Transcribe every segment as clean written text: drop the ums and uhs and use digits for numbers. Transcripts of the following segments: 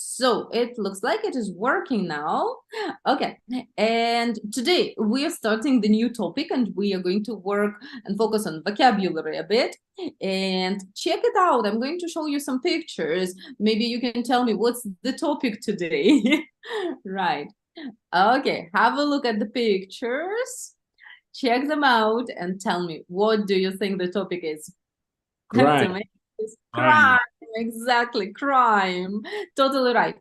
So it looks like it is working now. Okay, and today we are starting the new topic and we are going to work and focus on vocabulary a bit. And check it out. I'm going to show you some pictures. Maybe you can tell me what's the topic today. Right. Okay, have a look at the pictures. Check them out and tell me, what do you think the topic is? Crime. Crime, Crime. exactly, crime. Totally right.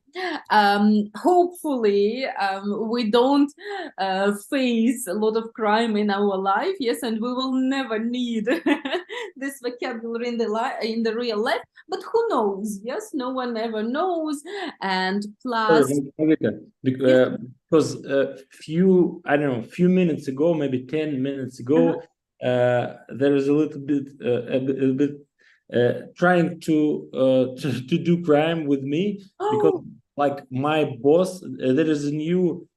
Hopefully, we don't face a lot of crime in our life. Yes, and we will never need this vocabulary in the real life. But who knows? Yes, no one ever knows. And Sorry, plus, Margarita, yes. because I don't know, few minutes ago, maybe 10 minutes Uh-huh. ago, there is a little bit, a bit trying to do crime with me because, Oh, like my boss, there is a new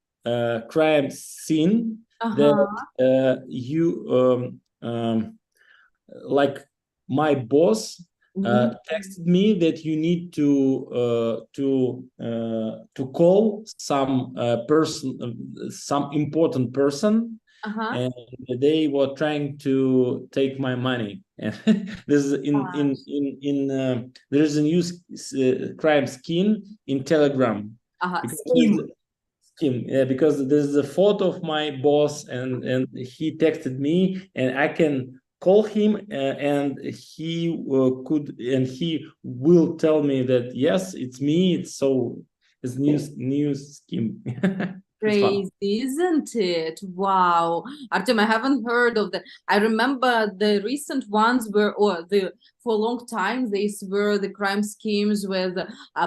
crime scene that uh-huh. you like my boss Mhm. texted me that you need to call some person, some important person, Uh-huh. and they were trying to take my money. And this is there is a new crime scheme in Telegram Uh-huh. because there's Scheme. scheme, yeah, because there's a photo of my boss, and he texted me, and I can call him, and he will tell me that yes, it's me. It's new scheme. It's fun. Crazy, isn't it? Wow. Artem, I haven't heard of that. I remember the recent ones were, or the for a long time, these were the crime schemes with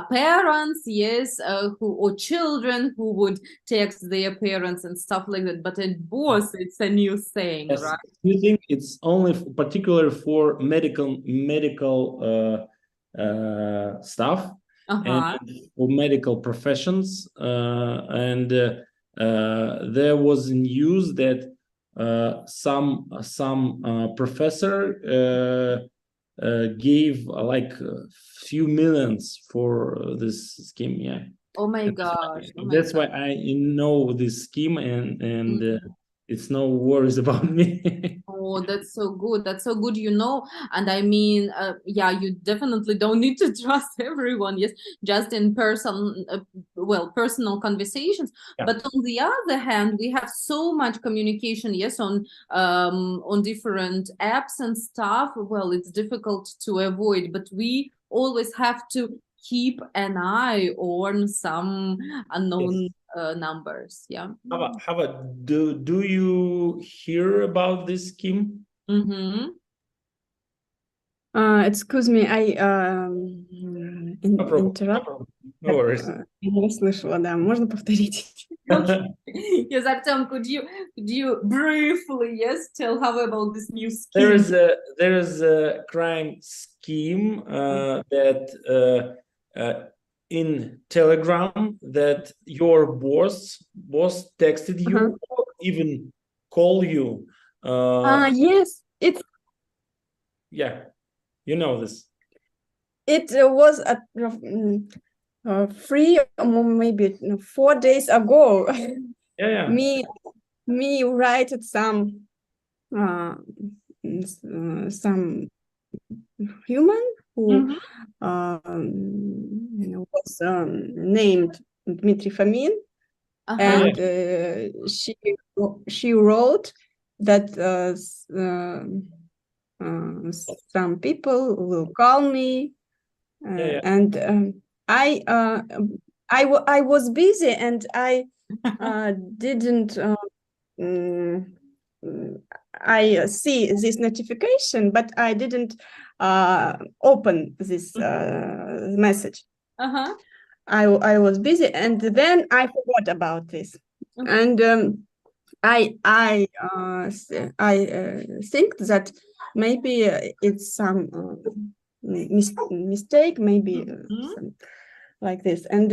parents, yes, who or children who would text their parents and stuff like that. But at boss, it's a new thing, Yes. right? Do you think it's only particular for medical stuff and Uh-huh. for medical professions? And there was news that some professor gave like a few millions for this scheme. Yeah, Oh my and gosh. Oh my that's why I know this scheme, and God. it's no worries about me. Oh, that's so good. That's so good, you know. And I mean, yeah, you definitely don't need to trust everyone. Yes, just in person, well, personal conversations. Yeah. But on the other hand, we have so much communication. Yes, on different apps and stuff. Well, it's difficult to avoid, but we always have to keep an eye on some Yes. unknown numbers. Yeah. How about do you hear about this scheme? Mm-hmm. Excuse me, I No problem. No interrupt. problem. No worries. Я не расслышала, да. Можно повторить? Okay. Yes, Artem, could you briefly, yes, tell how about this new There scheme? is a crime scheme that in Telegram that your boss texted Uh-huh. you or even call you. Yes, Yeah, you know this. it was a three or maybe 4 days ago. Yeah, yeah, me write some some human who Mhm. was named Dmitry Fomin, yeah, Uh-huh. yeah. and she wrote that some people will call me, Yeah, and I uh, I was busy and I didn't. Mm, I see this notification, but I didn't open this message. Uh-huh. I was busy, and then I forgot about this. Mhm. And I think that maybe it's some mistake, maybe Mhm. some like this. And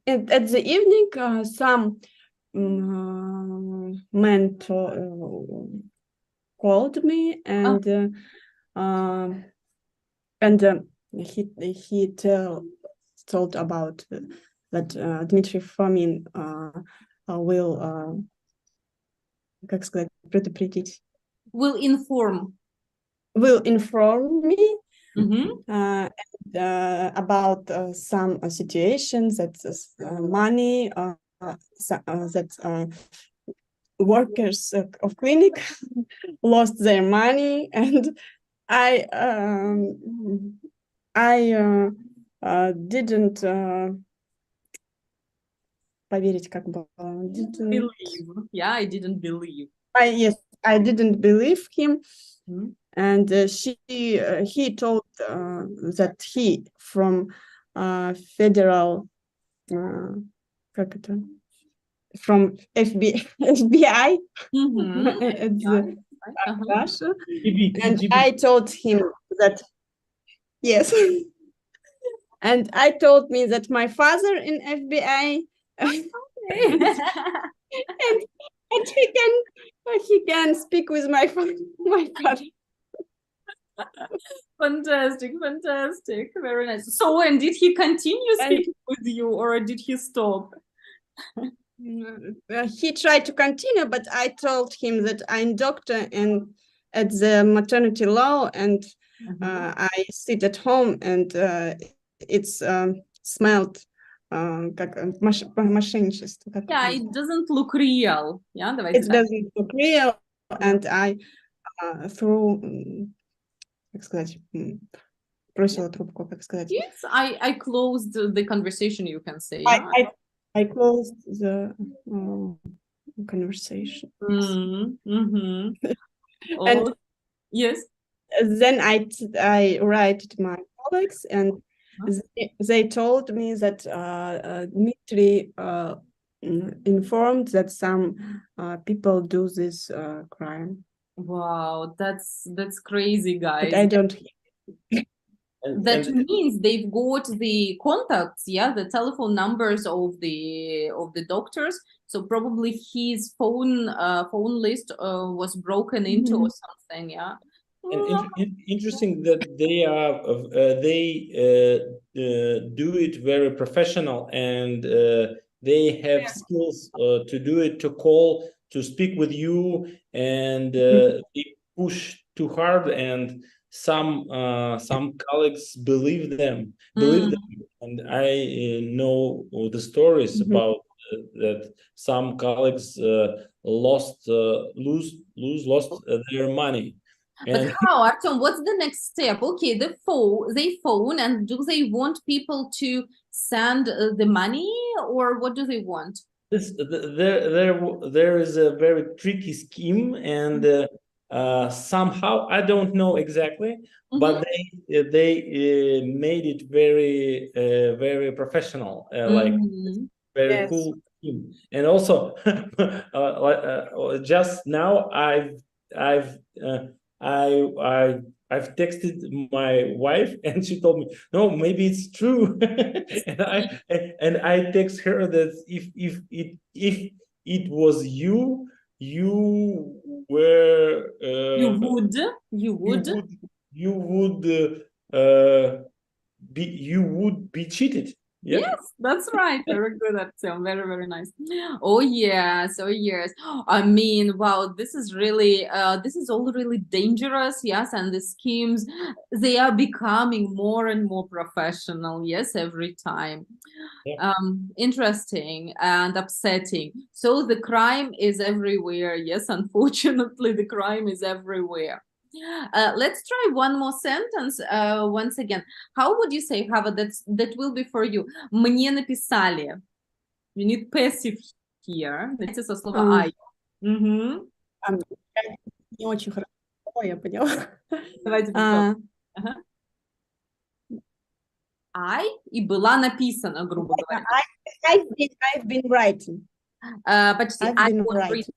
at the evening, some mentor called me, Uh, and he told about that Dmitry Fomin will, как сказать, предупредить, Will inform. will inform me Mhm. about some situations that money that workers of clinic lost their money, and I didn't поверить, как бы, Believe. Yeah, I didn't believe. yes, I didn't believe him. Mhm. And he told that he from federal как это? From FBI Mhm. at Yeah, right. Uh-huh. Russia, GB, and GB. I told him that yes, and I told me that my father in FBI, and he can speak with my father. Fantastic, fantastic. Very nice. So, and did he continue And- speaking with you, or did he stop? He tried to continue, but I told him that I'm doctor and at the maternity law, and I sit at home, and it's smelled как мошенничество. как Yeah, это it doesn't look real. Yeah, давайте It так. doesn't look real, and I threw, как сказать, бросила трубку, как сказать. Yes, I closed the conversation, you can say. Yeah. I closed the conversation. Mm-hmm. And Oh, yes. then I write to my colleagues, and they told me that Dmitry informed that some people do this crime, Wow, that's crazy, guys. but I don't. That means they've got the contacts, yeah, the telephone numbers of the doctors. So probably his phone list was broken into or something, yeah. And interesting that they are do it very professional, and they have skills to do it, to call, to speak with you, and they push too hard, and some colleagues believe them, and I know the stories about that some colleagues lost their money. But how, Artem, what's the next step? Okay, they phone, and do they want people to send the money, or what do they want? There is a very tricky scheme, and somehow I don't know exactly, but they made it very professional, like very Yes. cool scheme. And also, just now I've texted my wife, and she told me, no, maybe it's true. and I text her that if it was you were you would be cheated. Yeah? Yes, that's right. Very good, Artem. Very, very nice. Oh yes, oh yes. I mean, wow, this is really this is all really dangerous, yes, and the schemes, they are becoming more and more professional, yes, every time. Yeah. Interesting and upsetting. So the crime is everywhere. Yes, unfortunately, the crime is everywhere. Let's try one more sentence once again. How would you say, Hava, that will be for you? Мне написали. You need passive here. Дайте со слова I. Не очень хорошо, я поняла. Давайте попробуем. I и была написана, грубо говоря. I've been writing. Почти. I've been writing.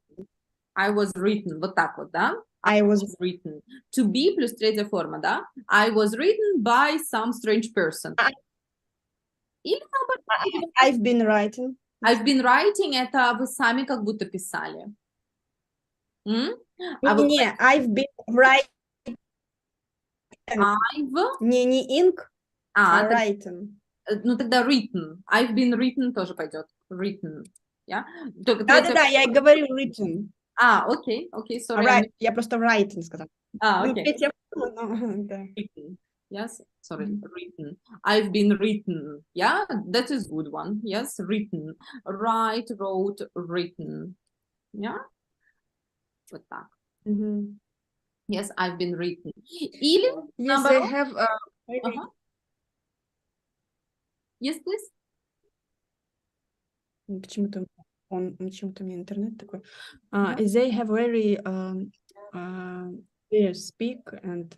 I was written. Вот так вот, да? I was written. To be плюс третья форма, да? I was written by some strange person. Или наоборот. I've been writing. I've been writing, это вы сами как будто писали. Не, I've been writing. I've... Не ink, А, writing. Ну, тогда written. I've been written тоже пойдет. Written. Yeah? Только третья... Да-да-да, я и говорю written. Окей, sorry. Right. Я просто writing сказала. Ну, Окей. третья форма, но, да. Written. Yes, sorry, written. I've been written. Yeah, that is good one. Yes, written. Write, wrote, written. Yeah? Вот так. Мгм. Yes, I've been written. Или Yes, I наоборот. have Ага. Yes, please. почему-то почему-то у меня интернет такой. They have very they speak and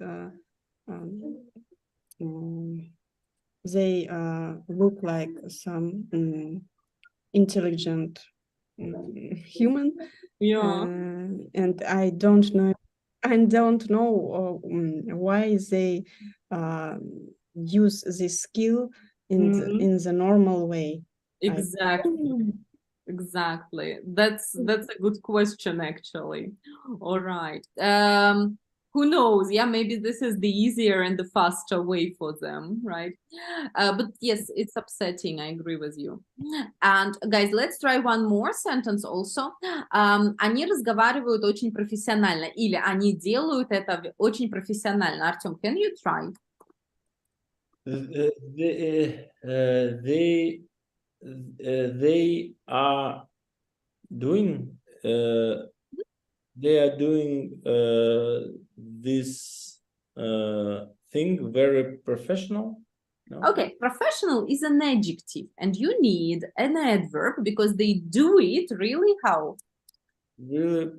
they look like some intelligent human. Yeah. And I don't know why they use this skill in the normal way. Exactly. Exactly. That's a good question, actually. All right. Who knows? Yeah, maybe this is the easier and the faster way for them, right? But yes, it's upsetting. I agree with you. And guys, let's try one more sentence also. Они разговаривают очень профессионально, или они делают это очень профессионально. Артем, can you try? They are doing this thing very professional. No? Okay, professional is an adjective, and you need an adverb because they do it really how? Really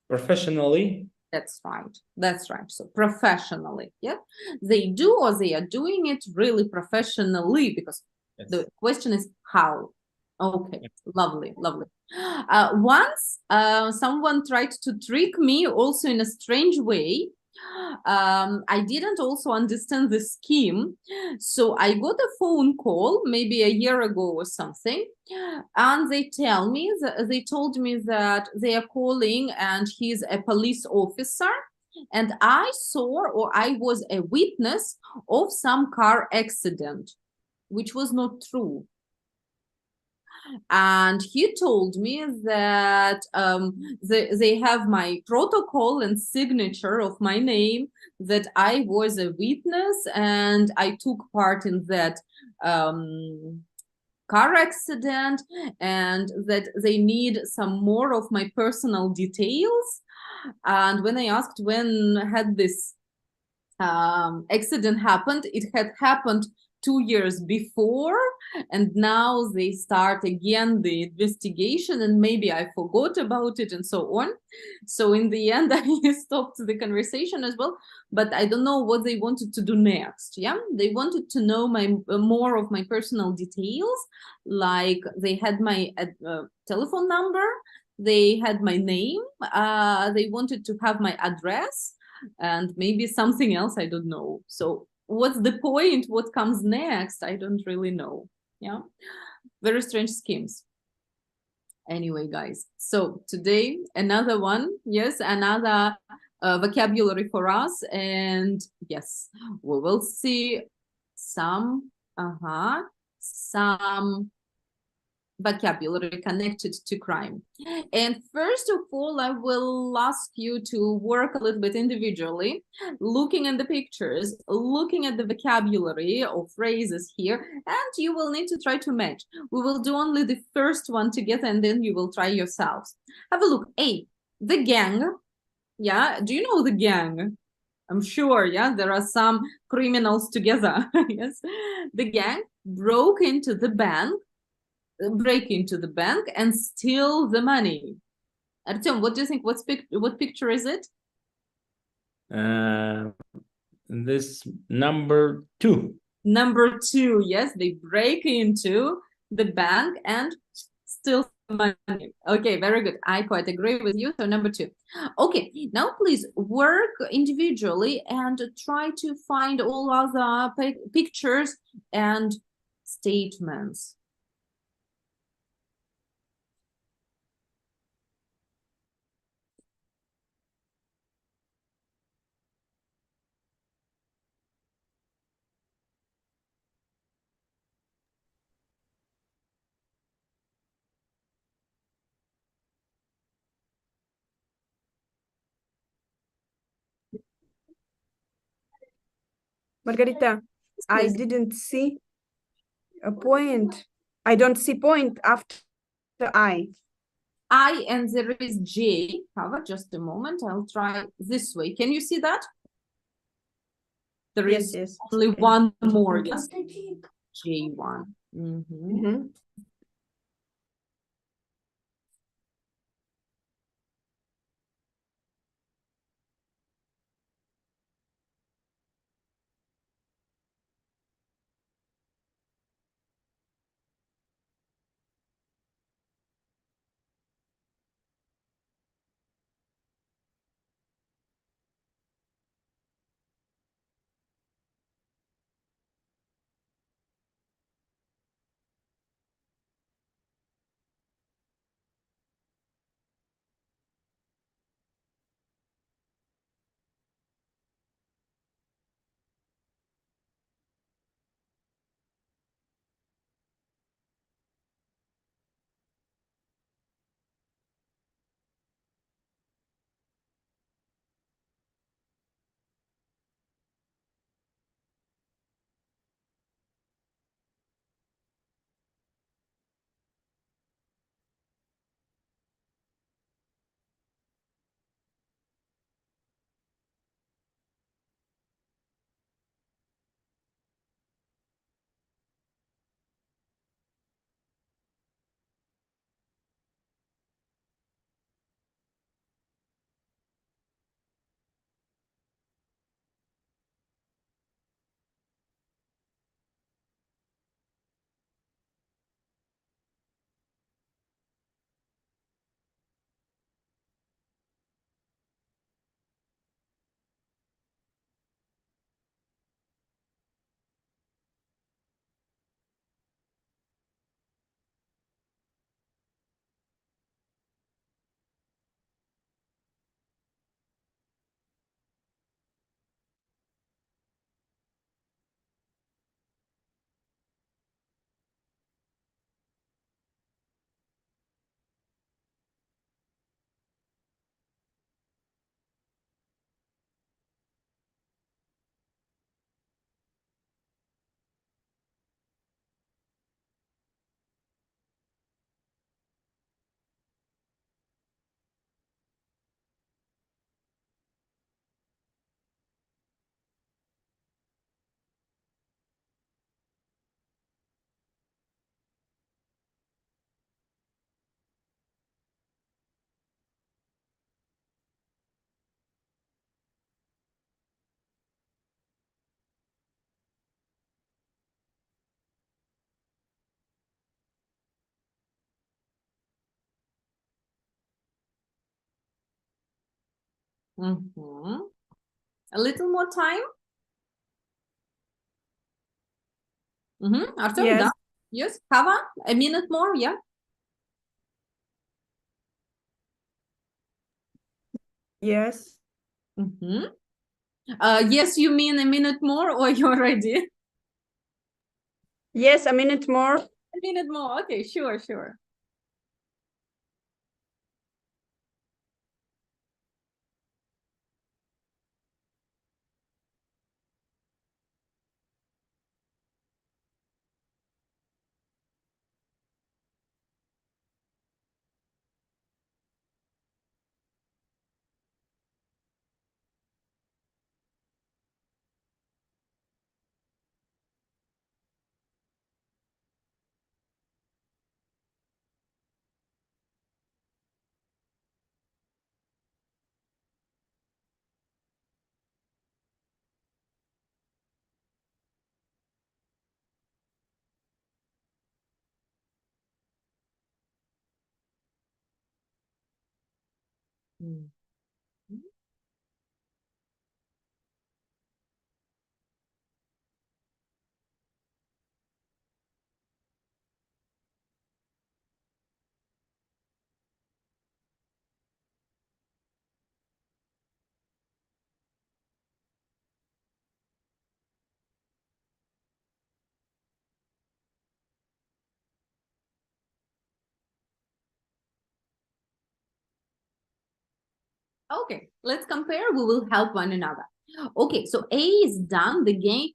professionally. That's right. That's right. So professionally, yeah, they do or they are doing it really professionally because the question is how. Okay, lovely, lovely. Once someone tried to trick me also in a strange way. I didn't also understand the scheme. So I got a phone call maybe a year ago or something. And they told me that they are calling and he's a police officer. And I saw or I was a witness of some car accident, which was not true. And he told me that they have my protocol and signature of my name, that I was a witness and I took part in that car accident, and that they need some more of my personal details. And when I asked when had this accident happened, it had happened 2 years before, and now they start again the investigation, and maybe I forgot about it and so on. So in the end, I stopped the conversation as well, but I don't know what they wanted to do next. Yeah, they wanted to know my more of my personal details, like they had my telephone number, they had my name, they wanted to have my address, and maybe something else, I don't know. So what's the point? What comes next? I don't really know. Yeah, very strange schemes. Anyway, guys, so today another one. Yes, another vocabulary for us, and yes, we will see some some vocabulary connected to crime. And first of all, I will ask you to work a little bit individually, looking at the pictures, looking at the vocabulary or phrases here, and you will need to try to match. We will do only the first one together, and then you will try yourselves. Have a look. A, the gang. Yeah, do you know the gang? I'm sure, yeah, there are some criminals together. Yes, the gang broke into the bank, break into the bank and steal the money. Artem, what do you think? What picture is it? This number 2. Number 2, yes, they break into the bank and steal money. Okay, very good. I quite agree with you. So number 2. Okay, now please work individually and try to find all other pictures and statements. Margarita, I please. didn't see a point. I don't see point after I. I and there is J. Cover, just a moment. I'll try this way. Can you see that? There Yes, is yes. only one more, yes? J1. Mhm. Mhm. Mhm. A little more time. Artem, Yes. done? Yes, Hava, a minute more, yeah? Yes. Yes, you mean a minute more or you're ready? Yes, a minute more. A minute more, okay, sure, sure. Mhm. Okay, let's compare. We will help one another. Okay, so A is done. The gang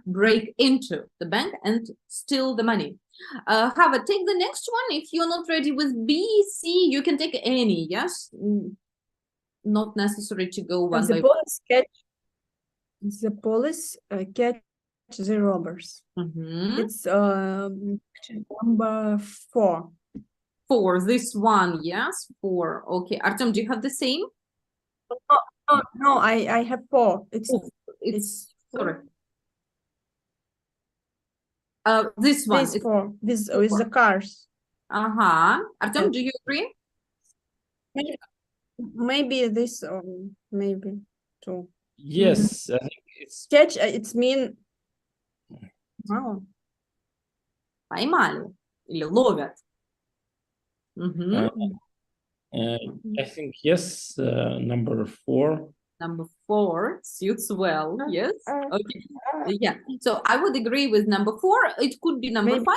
break into the bank and steal the money. Hava, take the next one. If you're not ready with B, C, you can take any. Yes, not necessary to go one by The police catch the robbers. one. Mhm. It's number 4. 4. This one, yes, 4. Okay, Artem, do you have the same? No, I have 4. It's sorry. This one. This 4 with the cars. Artem, do you agree? Maybe this or maybe 2. Yes, I think it's Catch it's mean. Wow. Поймали или ловят. Мгм. I think yes, number 4. Number 4 suits well. Yes. Okay. Yeah. So I would agree with number 4. It could be number Maybe 5.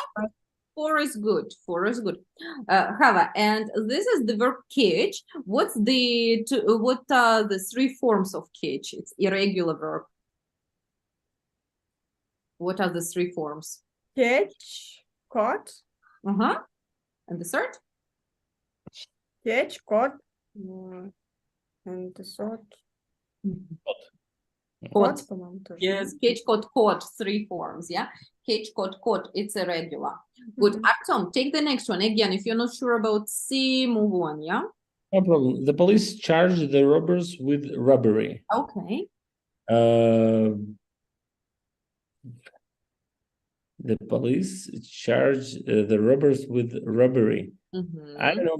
4 is good. 4 is good. Hava, and this is the verb catch. What are the 3 forms of catch? It's irregular verb. What are the 3 forms? Catch, caught, And the third? catch, caught, and the third. Caught. по-моему, тоже. Yes, catch, caught, 3 forms, yeah? Catch, caught, it's irregular. Good. Artem, take the next one. Again, if you're not sure about C, move on, yeah? No problem. The police charged the robbers with robbery. Okay. The police charged the robbers with robbery. I don't know,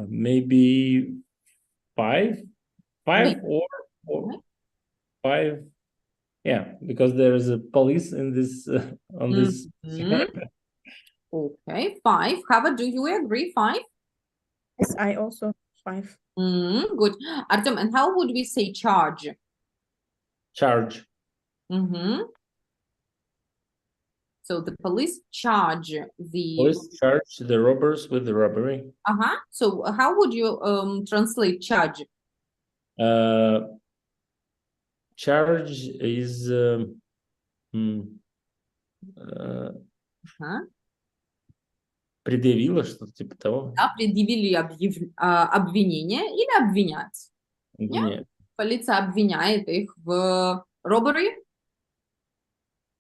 maybe 5 or 5. Yeah, because there is a police in this on this. Okay, 5. Hava, do you agree? 5? Yes, I also 5. Good. Artem, and how would we say charge? Charge. So the police charge the Police charge the robbers with the robbery. So how would you translate charge? Charge is предъявила что-то типа того. Да, предъявили обвинение или обвинять? Нет. Полиция обвиняет их в robbery.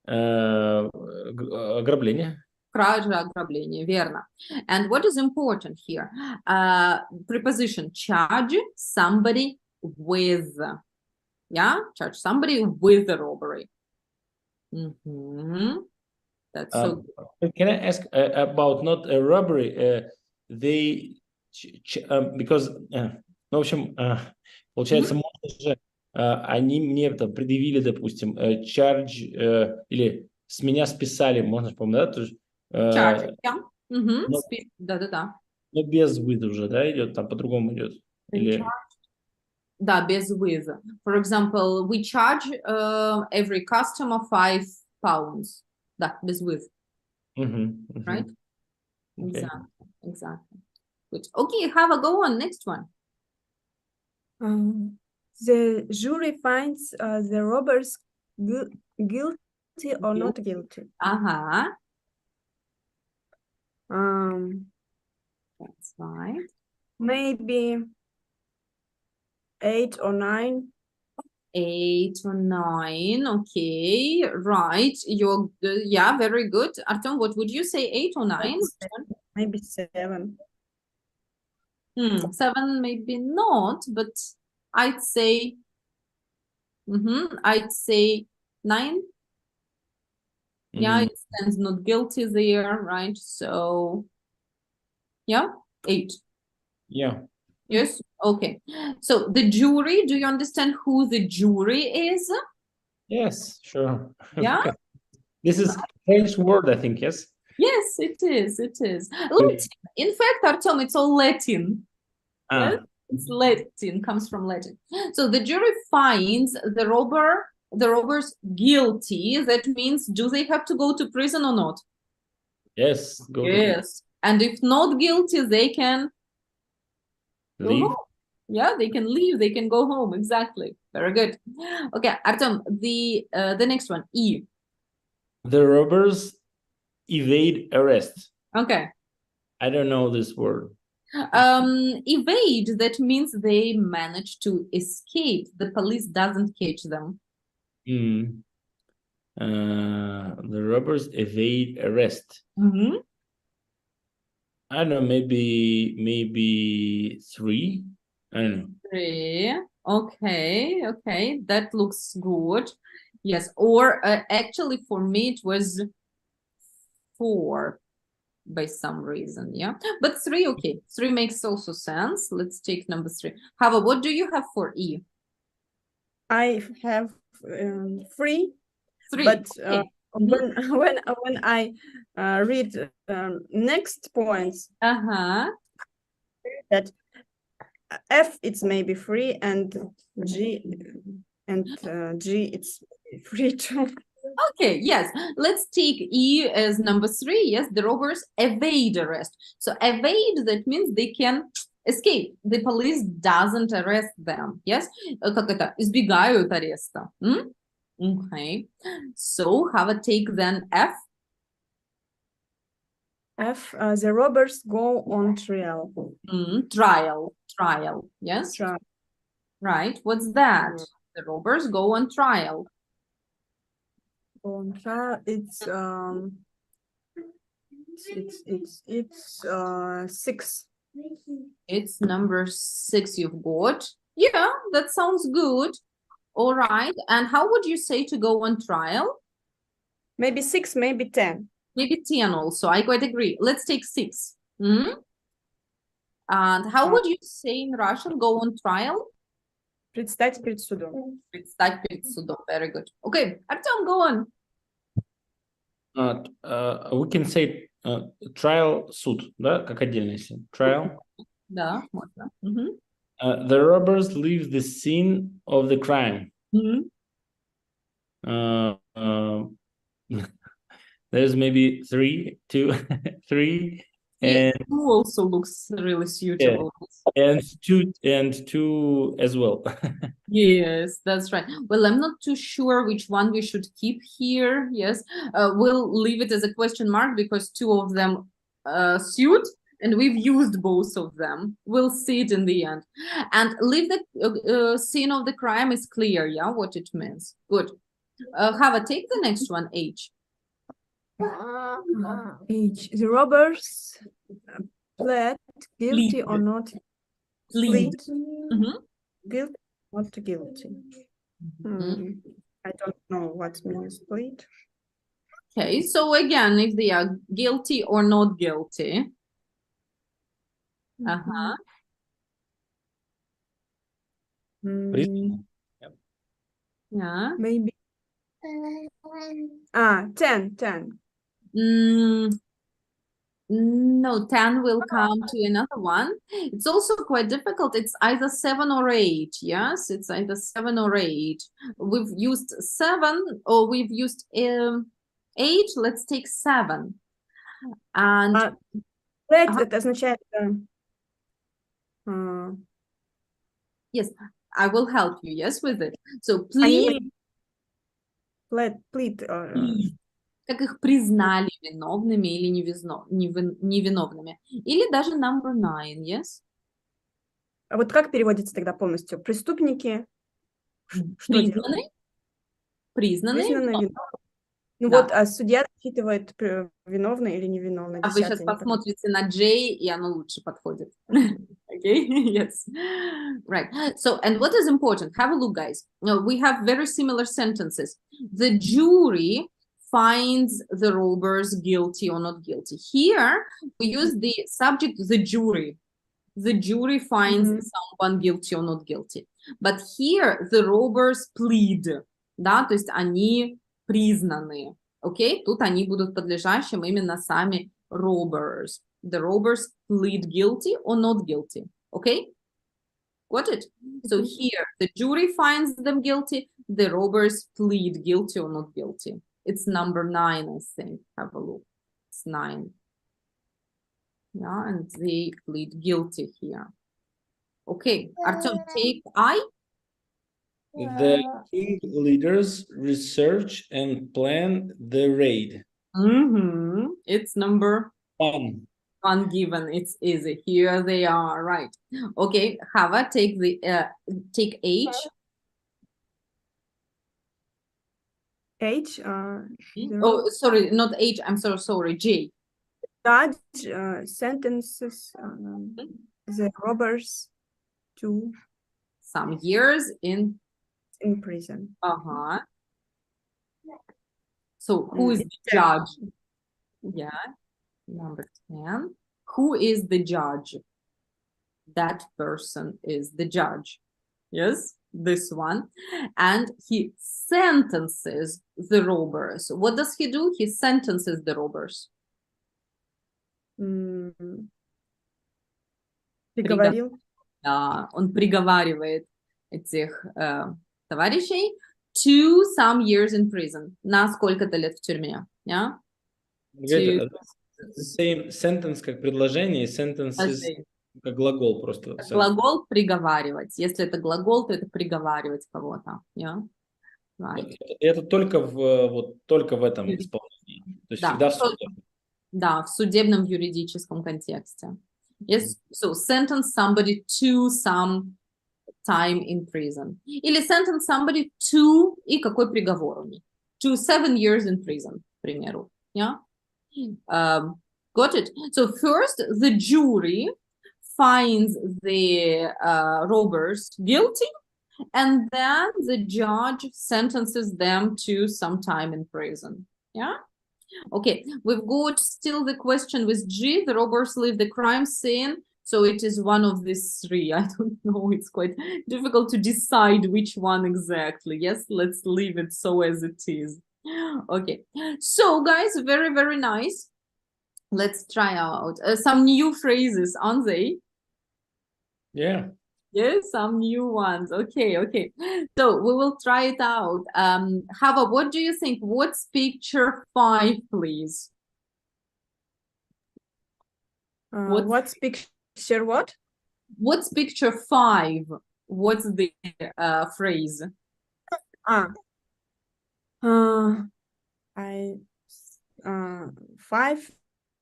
Ограбление. Кража, ограбление, верно. And what is important here? Preposition charge somebody with. Yeah, charge somebody with a robbery. That's so good. Can I ask about not a robbery? They because в общем, получается, можно же они мне там предъявили, допустим, charge или с меня списали, можно же, по-моему, да? То есть, Charge, yeah. Да-да-да. Но без with уже, да, идет, там по-другому идет. Или... Да, без with. For example, we charge every customer £5. Да, без with. Right? Okay. Exactly. Good. Okay, Hava, go on. Next one. The jury finds the robbers guilty or not guilty. That's right. Maybe 8 or 9. 8 or 9. Okay, right. You're yeah, very good. Artem, what would you say? 8 or 9? Maybe 7. 7 maybe not, but I'd say I'd say 9. Yeah, it stands not guilty there, right? So yeah, 8. Yeah. Yes. Okay. So the jury, do you understand who the jury is? Yes, sure. Yeah. This is French word, I think, yes? Yes, it is. It is. Latin. In fact, Artem, it's all Latin. Yes? It's Latin, comes from Latin. So the jury finds the robbers guilty. That means, do they have to go to prison or not? Yes. Yes. And if not guilty, they can leave. Yeah, they can leave, they can go home. Exactly. Very good. Okay, Artem, the next one, E. The robbers evade arrest. Okay. I don't know this word. Evade, that means they manage to escape. The police doesn't catch them. Hmm. The robbers evade arrest. Mm-hmm. I don't know, maybe 3. I don't know. 3. Okay, okay, that looks good. Yes, or actually for me it was 4 by some reason, yeah. But 3, okay, 3 makes also sense. Let's take number 3. Hava, what do you have for E? I have 3, 3. but Okay. when I read next points, Uh-huh. that F it's maybe 3 and G it's 3 too. Okay, yes. Let's take E as number 3. Yes, the robbers evade arrest. So evade, that means they can escape. The police doesn't arrest them. Yes, как это? Избегают ареста. Okay. So have a take then F. F the robbers go on trial. Trial. Yes. Trial. Right. What's that? The robbers go on trial. On trial. It's 6. It's number 6 you've got. Yeah, that sounds good. All right. And how would you say to go on trial? Maybe 6, maybe 10. Maybe 10 also. I quite agree. Let's take 6. And how would you say in Russian go on trial? Предстать перед судом. Предстать перед судом. Very good. Okay, Artem, go on. We can say trial, суд, да, как отдельный trial. Да, можно. The robbers leave the scene of the crime. There's maybe 3, 2, 3, Yeah, and 2 also looks really suitable. Yeah. And two as well. Yes, that's right. Well, I'm not too sure which one we should keep here. Yes, we'll leave it as a question mark because 2 of them suit and we've used both of them. We'll see it in the end. And leave the scene of the crime is clear, yeah, what it means. Good. Hava, take the next one, H. H. The robbers plead guilty or not. Plead. Guilty, not guilty. I don't know what means plead. Okay, so again, if they are guilty or not guilty. Yeah. Maybe. 10. No, 10 will come to another one. It's also quite difficult. It's either 7 or 8. Yes, it's either 7 or 8. We've used 7 or we've used 8. Let's take 7. And это означает yes, I will help you. Yes, with it. So plead. Plead. Как их признали виновными или невиновными. Или даже number 9, yes? А вот как переводится тогда полностью? Преступники? Признаны. Ну да. Вот, а судья засчитывает виновный или невиновный. А вы сейчас посмотрите на J, и оно лучше подходит. Okay, yes. Right. So, and what is important? Have a look, guys. We have very similar sentences. The jury finds the robbers guilty or not guilty. Here, we use the subject, the jury. The jury finds someone guilty or not guilty. But here, the robbers plead. Да, то есть они признаны. Окей? Тут они будут подлежащим именно сами robbers. The robbers plead guilty or not guilty. Okay? Got it? So here, the jury finds them guilty. The robbers plead guilty or not guilty. It's number 9, I think. Have a look. It's 9. Yeah, and they plead guilty here. Okay, Artem, take I. The king leaders research and plan the raid. It's number One. one given. It's easy. Here they are. Right. Okay, Hava, take take H. H. Oh, sorry, not H. I'm so sorry. J. Judge sentences the robbers to Some years in. prison. So who is the judge? Yeah, number 10. Who is the judge? That person is the judge. Yes, this one. And he sentences the robbers. What does he do? He sentences the robbers. Приговорил. Да, он приговаривает этих товарищей to some years in prison. На сколько-то лет в тюрьме. Yeah? The same sentence как предложение, sentence is как глагол просто. Глагол приговаривать. Если это глагол, то это приговаривать кого-то. Yeah? Right. Это только в этом исполнении. То есть всегда в суде. Да, в судебном юридическом контексте. Yes, so sentence somebody to some time in prison. Или sentence somebody to, и какой приговор у них? To 7 years in prison, к примеру. Yeah? Got it? So first, the jury finds the robbers guilty, and then the judge sentences them to some time in prison. Yeah? Okay, we've got still the question with G. The robbers leave the crime scene. So it is one of these three. I don't know. It's quite difficult to decide which one exactly. Yes, let's leave it so as it is. Okay, so guys, very, very nice. Let's try out some new phrases, aren't they? Yeah. Yes, some new ones. Okay, okay. So we will try it out. Hava, what do you think? What's picture 5, please? What's picture what? What's picture 5? What's the phrase? Five.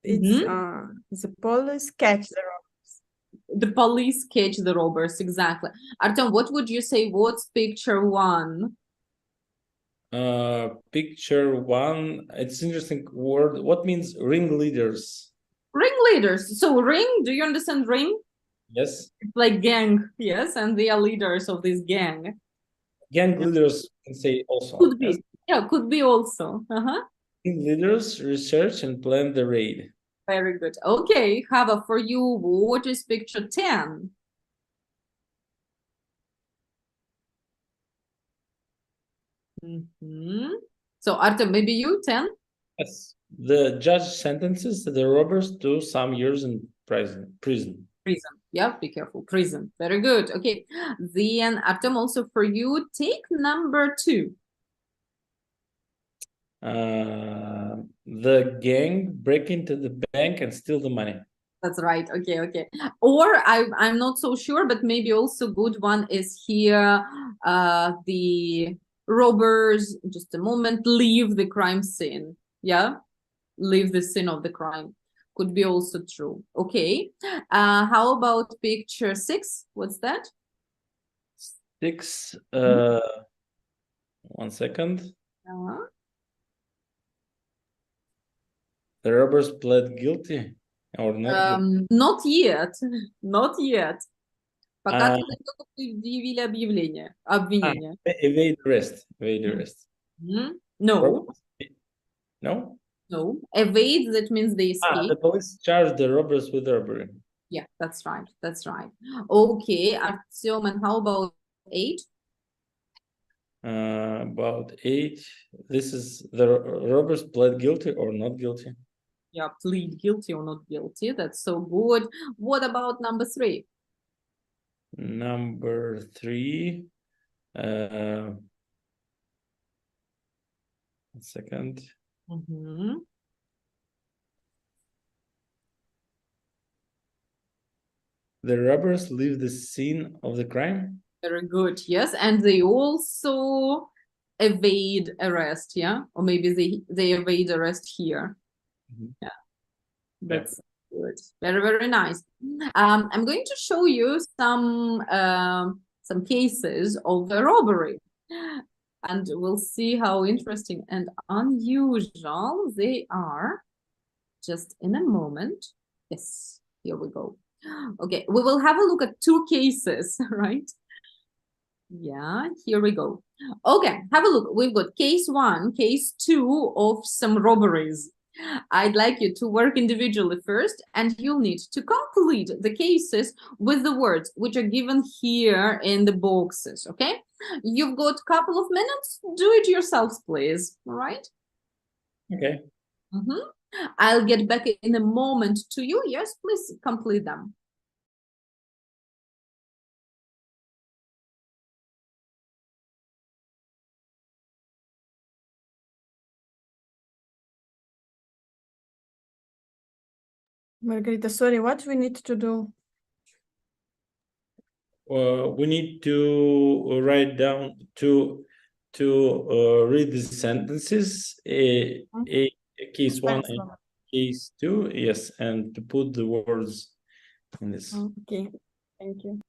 It's the police catch the robbers. The police catch the robbers, exactly. Artem, what would you say? What's picture 1? Picture 1, it's interesting word. What means ringleaders? Ringleaders. So ring, do you understand ring? Yes. It's like gang, yes, and they are leaders of this gang. Gang leaders can say also. Could be. Yes? Yeah, could be also. Leaders research and plan the raid. Very good. Okay, Hava, for you, what is picture 10? So, Artem, maybe you, 10? Yes. The judge sentences the robbers to some years in prison. Prison. Yeah, be careful. Prison. Very good. Okay. Then, Artem, also for you, take number 2. The gang break into the bank and steal the money. That's right. Okay, okay. Or I'm not so sure, but maybe also good one is here. The robbers, just a moment, leave the crime scene. Yeah, leave the scene of the crime. Could be also true. Okay. How about picture 6? What's that? 6. 1 second. The robbers pled guilty or not? Not yet. Not yet. Пока только предъявили объявление, обвинение. Evade arrest. Evade arrest. No. No? No. Evade, that means they escape. The police charged the robbers with robbery. Yeah, that's right. That's right. Okay, Artyom, and how about 8? About 8. This is the robbers pled guilty or not guilty. Yeah, plead guilty or not guilty. That's so good. What about number 3? Number 3. 1 second. the robbers leave the scene of the crime. Very good. Yes, and they also evade arrest. Yeah, or maybe they evade arrest here. Mhm. Yeah, Yeah. that's good. Very, very nice. I'm going to show you some cases of a robbery, and we'll see how interesting and unusual they are. Just in a moment. Yes, here we go. Okay, we will have a look at two cases, right? Yeah, here we go. Okay, have a look. We've got case one, case two of some robberies. I'd like you to work individually first, and you'll need to complete the cases with the words which are given here in the boxes, okay? You've got a couple of minutes. Do it yourselves, please, all right? Okay. I'll get back in a moment to you. Yes, please complete them. Margarita, sorry, what we need to do? We need to write down to read the sentences. Case one Thanks, and Mama. case two. Yes, and to put the words in this. Okay, thank you.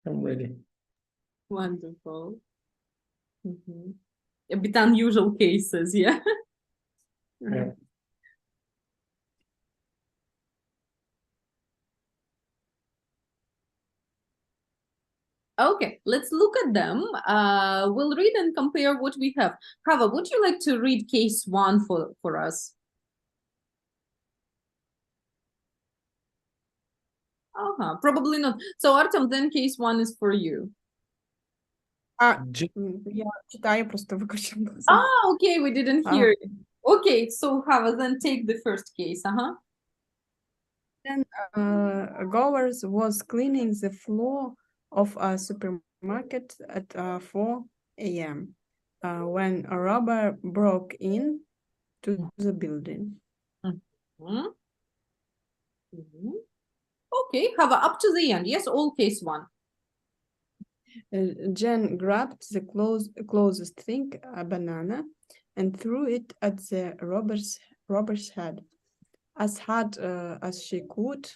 I'm ready. Wonderful. A bit unusual cases, yeah. Yeah. Okay, let's look at them. We'll read and compare what we have. Hava, would you like to read case 1 for us? Probably not. So, Artem, then case 1 is for you. J- Я читаю, просто выключила глаза. Okay, we didn't hear it. Okay, so Hava, then take the first case. Then Gowers was cleaning the floor of a supermarket at 4 a.m. When a robber broke in to the building. Mhm. Okay, Hava, up to the end. Yes, all case 1. Jen grabbed the closest thing, a banana, and threw it at the robber's head as hard as she could.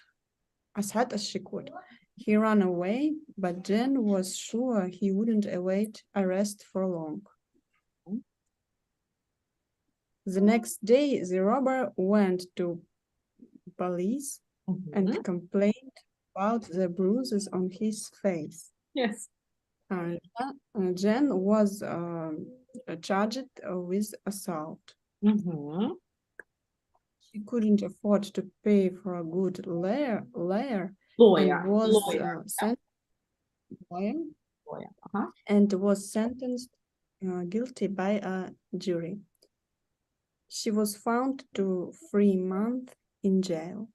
He ran away, but Jen was sure he wouldn't await arrest for long. The next day, the robber went to police and complained about the bruises on his face. Yes. Jen was charged with assault. She couldn't afford to pay for a good lawyer and was sentenced guilty by a jury. She was found to 3 months in jail.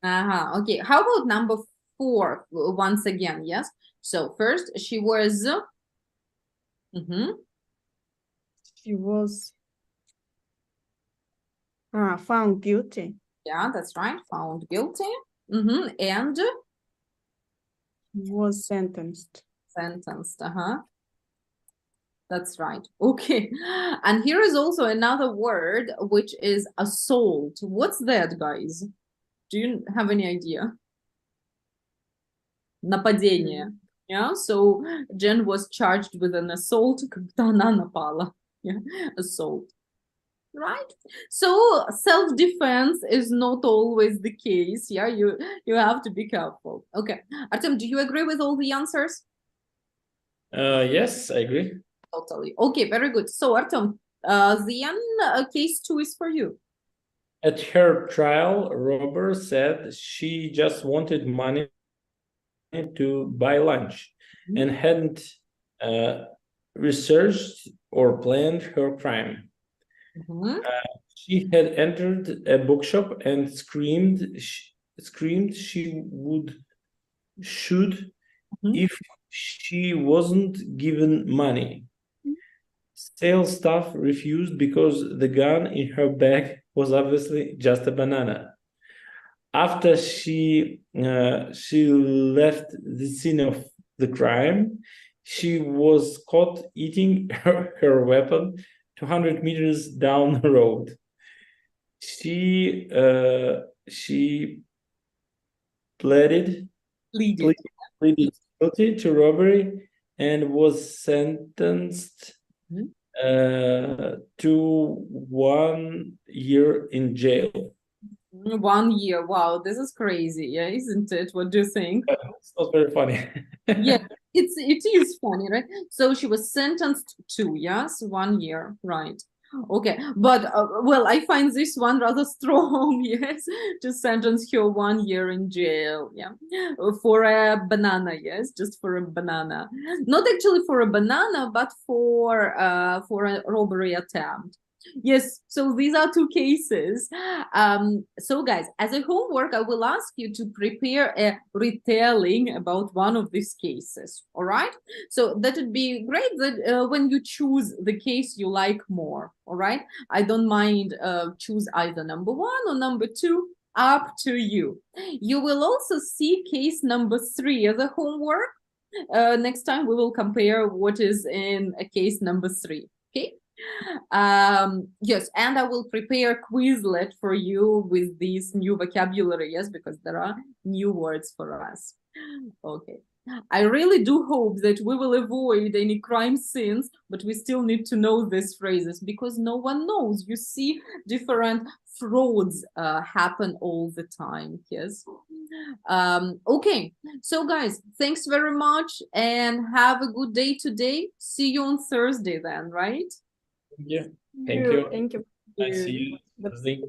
Okay, how about number 4 once again? Yes. So first she was She was found guilty. Yeah, that's right. Found guilty. And Was sentenced. That's right. Okay. And here is also another word, which is assault. What's that, guys? Do you have any idea? Нападение. Yeah, so Jen was charged with an assault, когда она напала. Yeah, assault. Right? So self-defense is not always the case. Yeah, you have to be careful. Okay. Artem, do you agree with all the answers? Yes, I agree. Totally. Okay, very good. So Artem, then case 2 is for you. At her trial, Robert said she just wanted money to buy lunch and hadn't researched or planned her crime. She had entered a bookshop and screamed she would shoot if she wasn't given money. Sales staff refused because the gun in her bag was obviously just a banana. After she left the scene of the crime, she was caught eating her weapon 200 meters down the road. She pleaded guilty to robbery and was sentenced to 1 year in jail. 1 year. Wow, this is crazy. Yeah, isn't it? What do you think? It's not very funny. Yeah, it is funny, right? So she was sentenced to, yes, 1 year, right? Okay, but well, I find this one rather strong, yes, to sentence her 1 year in jail, yeah, for a banana, yes, just for a banana, not actually for a banana, but for a robbery attempt. Yes, so these are 2 cases. So guys, as a homework, I will ask you to prepare a retelling about one of these cases, all right? So that would be great that when you choose the case you like more, all right? I don't mind choose either number 1 or number 2, up to you. You will also see case number 3 as a homework. Next time we will compare what is in a case number 3, okay? Yes, and I will prepare a Quizlet for you with these new vocabulary, yes, because there are new words for us. Okay. I really do hope that we will avoid any crime scenes, but we still need to know these phrases because no one knows. You see different frauds happen all the time, yes. Okay, so guys, thanks very much and have a good day today. See you on Thursday then, right? Yeah. Thank you. Thank you. I see you. Thursday.